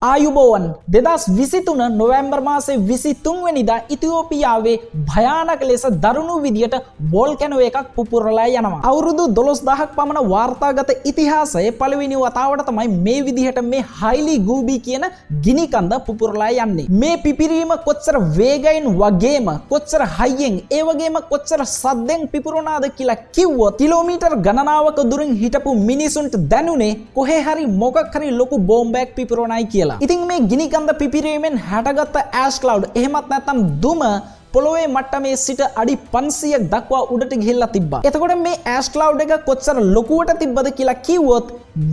ආයුබෝවන් 2023 නොවැම්බර් මාසේ 23 වෙනිදා ඉතියෝපියාවේ භයානක ලෙස දරුණු විදියට වෝල්කැනෝ එකක් පුපුරලා යනවා. අවුරුදු 12000ක් පමණ වාර්තාගත ඉතිහාසයේ පළවෙනි වතාවට තමයි මේ විදිහට මේ හයිලි ගූබි කියන ගිනි කන්ද පුපුරලා යන්නේ. මේ පිපිරීම කොච්චර වේගයෙන් වගේම කොච්චර හයියෙන් ඒ වගේම කොච්චර සද්දෙන් පිපුරුණාද කියලා කිව්වොත් කිලෝමීටර් ගණනාවක දුරින් හිටපු මිනිසුන්ට දැනුනේ කොහේ හරි මොකක් හරි ලොකු බෝම්බයක් පිපුරුණයි කියලා. ඉතින් මේ ගිනි කන්ද පිපිරීමෙන් හැටගත්ත ඇෂ් ක්ලවුඩ් එහෙමත් නැත්නම් දුම පොළොවේ මට්ටමේ සිට අඩි 500ක් දක්වා උඩට ගිහිල්ලා තිබ්බා. එතකොට මේ ඇෂ් ක්ලවුඩ් එක කොච්චර ලොකුවට තිබ්බද කියලා කිව්වොත්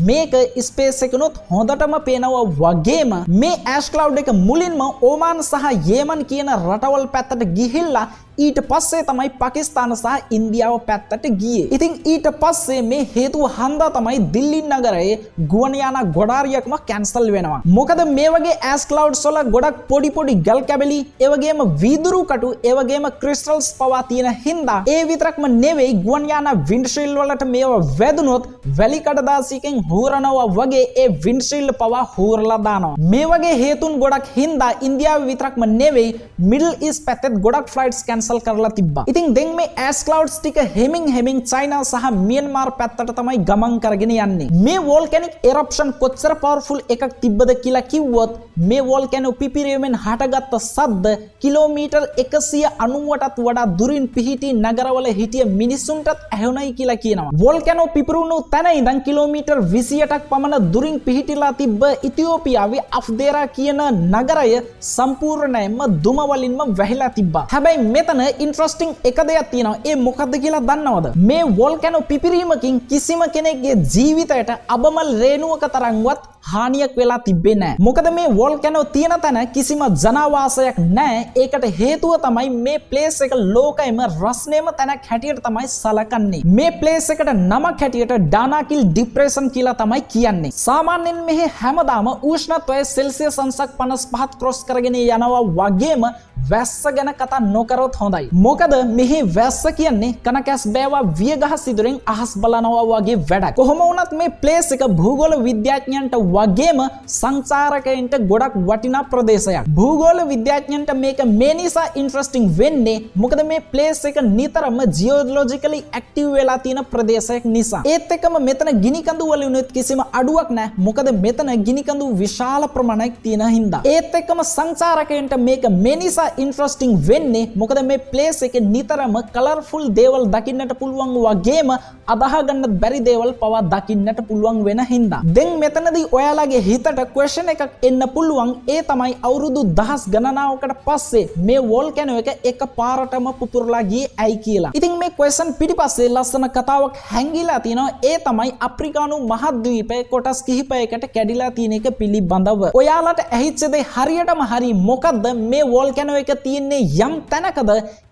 මේක ස්පේස් එකනොත් හොඳටම පේනවා වගේම මේ ඇෂ් ක්ලවුඩ් එක මුලින්ම ඕමාන් සහ යේමන් කියන රටවල් පැත්තට ගිහිල්ලා ඊට පස්සේ තමයි පාකිස්තාන සහ ඉන්දියාව පැත්තට ගියේ. ඉතින් ඊට පස්සේ මේ හේතුව හන්දා තමයි දිල්ලි නගරයේ ගුවන් යාන ගොඩාරියක්ම කැන්සල් වෙනවා. මොකද මේ වගේ ඇෂ් ක්ලවුඩ්ස් වල ගොඩක් පොඩි පොඩි ගල් කැබලි, ඒ වගේම වීදුරු කටු, ඒ වගේම ක්‍රිස්ටල්ස් පවා තියෙන හින්දා ඒ විතරක්ම නෙවෙයි ගුවන් යාන වින්ඩ්ෂීල්ඩ් වලට මේවා වැදුනොත් වැලි කඩදාසියකින් හූරනවා වගේ ඒ වින්ඩ්ෂීල්ඩ් පවා හූරලා දානවා. මේ වගේ හේතුන් ගොඩක් හින්දා ඉන්දියාවේ විතරක්ම නෙවෙයි මිඩල් ඊස්ට් පැත්තේ ගොඩක් ෆ්ලයිට්ස් කරලා තිබ්බා. ඉතින් දැන් මේ ඇෂ් ක්ලවුඩ්ස් ටික හෙමින් චයිනා සහ මියන්මාර් පැත්තට තමයි ගමන් කරගෙන යන්නේ. මේ වෝල්කැනික් එරප්ෂන් කොච්චර පවර්ෆුල් එකක් තිබ්බද කියලා කිව්වොත් මේ වෝල්කැනෝ පිපිරීමෙන් හටගත්ත සද්ද කිලෝමීටර් 190ටත් වඩා දුරින් පිහිටි නගරවල හිටිය මිනිසුන්ටත් ඇහුණයි කියලා කියනවා. වෝල්කැනෝ පිපිරුණු තැන ඉඳන් කිලෝමීටර් 28ක් පමණ දුරින් පිහිටිලා තිබ්බ ඉතියෝපියාවේ අෆ්දේරා කියන නගරය සම්පූර්ණයෙන්ම දුම වලින්ම වැහිලා තිබ්බා. හැබැයි මෙතන ඉන්ට්‍රස්ටිං එක දෙයක් තියෙනවා. ඒ මොකක්ද කියලා දන්නවද? මේ වෝල්කැනෝ පිපිරීමකින් කිසිම කෙනෙක්ගේ ජීවිතයට අබමල් රේණුවක තරම්වත් හානියක් වෙලා තිබෙන්නේ නැහැ. මොකද මේ වෝල්කැනෝ තියෙන තැන කිසිම ජනවාසයක් නැහැ. ඒකට හේතුව තමයි මේ ප්ලේස් එක ලෝකෙම රස්නේම තැනක් හැටියට තමයි සලකන්නේ. මේ ප්ලේස් එකට නමක් හැටියට ඩානාකිල් ඩිප්‍රෙෂන් කියලා තමයි කියන්නේ. සාමාන්‍යයෙන් මෙහි හැමදාම උෂ්ණත්වය සෙල්සියස් අංශක් 55ක් ක්‍රොස් කරගෙන යනවා වගේම වැස්ස ගැන කතා නොකරොත් හොඳයි. මොකද මෙහි වැස්ස කියන්නේ කනකැස් බෑවා වියගහ සිදුරෙන් අහස් බලනවා වගේ වැඩක්. කොහොම වුණත් මේ ප්ලේස් එක භූගෝල විද්‍යාඥයන්ට වගේම සංචාරකයන්ට ගොඩක් වටිනා ප්‍රදේශයක්. භූගෝල විද්‍යාඥයන්ට මේක මේ නිසා ඉන්ට්‍රස්ටිං වෙන්නේ මොකද මේ ප්ලේස් එක නිතරම ජියෝලොජිකලි ඇක්ටිව් වෙලා තියෙන ප්‍රදේශයක් නිසා. ඒත් එක්කම මෙතන ගිනි කඳු වලිනුත් කිසිම අඩුවක් නැහැ. මොකද මෙතන ගිනි කඳු විශාල ප්‍රමාණයක් තියෙන හින්දා. ඒත් එක්කම සංචාරකයන්ට මේක මේ නිසා ඉන්ට්‍රස්ටිං වෙන්නේ මොකද මේ ප්ලේස් එකේ නිතරම කලර්ෆුල් දේවල් දකින්නට පුළුවන් වගේම අදාහ ගන්න බැරි දේවල් පවා දකින්නට පුළුවන් වෙන හින්දා. දැන් මෙතනදී ඔයාලගේ හිතට ක්වෙස්චන් එකක් එන්න පුළුවන්. ඒ තමයි අවුරුදු දහස් ගණනාවකට පස්සේ මේ වෝල්කැනෝ එක එකපාරටම පුපුරලා ගියේ ඇයි කියලා. ඉතින් මේ ක්වෙස්චන් පිටිපස්සේ ලස්සන කතාවක් හැංගිලා තියෙනවා. ඒ තමයි අප්‍රිකානු මහද්වීපයේ කොටස් කිහිපයකට කැඩිලා තියෙන එක පිළිබඳව. ඔයාලට ඇහිච්ච දේ හරියටම හරි මොකද්ද? මේ වෝල්කැනෝ එක තියෙන්නේ යම් තැනකද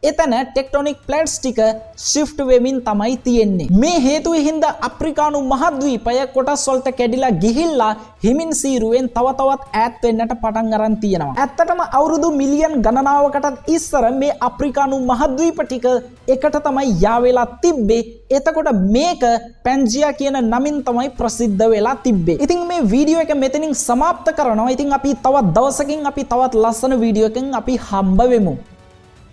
එතන ටෙක්ටොනික් ප්ලේට්ස් ටික shift වෙමින් තමයි තියෙන්නේ. මේ හේතුව හින්දා අප්‍රිකානු මහද්වීපය කොටස් වලට කැඩිලා ගිහිල්ලා හිමින් සීරුවෙන් තව තවත් ඈත් වෙන්නට පටන් අරන් තියෙනවා. ඇත්තටම අවුරුදු මිලියන් ගණනාවකටත් ඉස්සර මේ අප්‍රිකානු මහද්වීප ටික එකට තමයි යාවෙලා තිබ්බේ. එතකොට මේක පැන්ජියා කියන නමින් තමයි ප්‍රසිද්ධ වෙලා තිබ්බේ. ඉතින් මේ වීඩියෝ එක මෙතනින් සමාප්ත කරනවා. ඉතින් අපි තවත් දවසකින් අපි තවත් ලස්සන වීඩියෝ එකකින් අපි හම්බ වෙමු.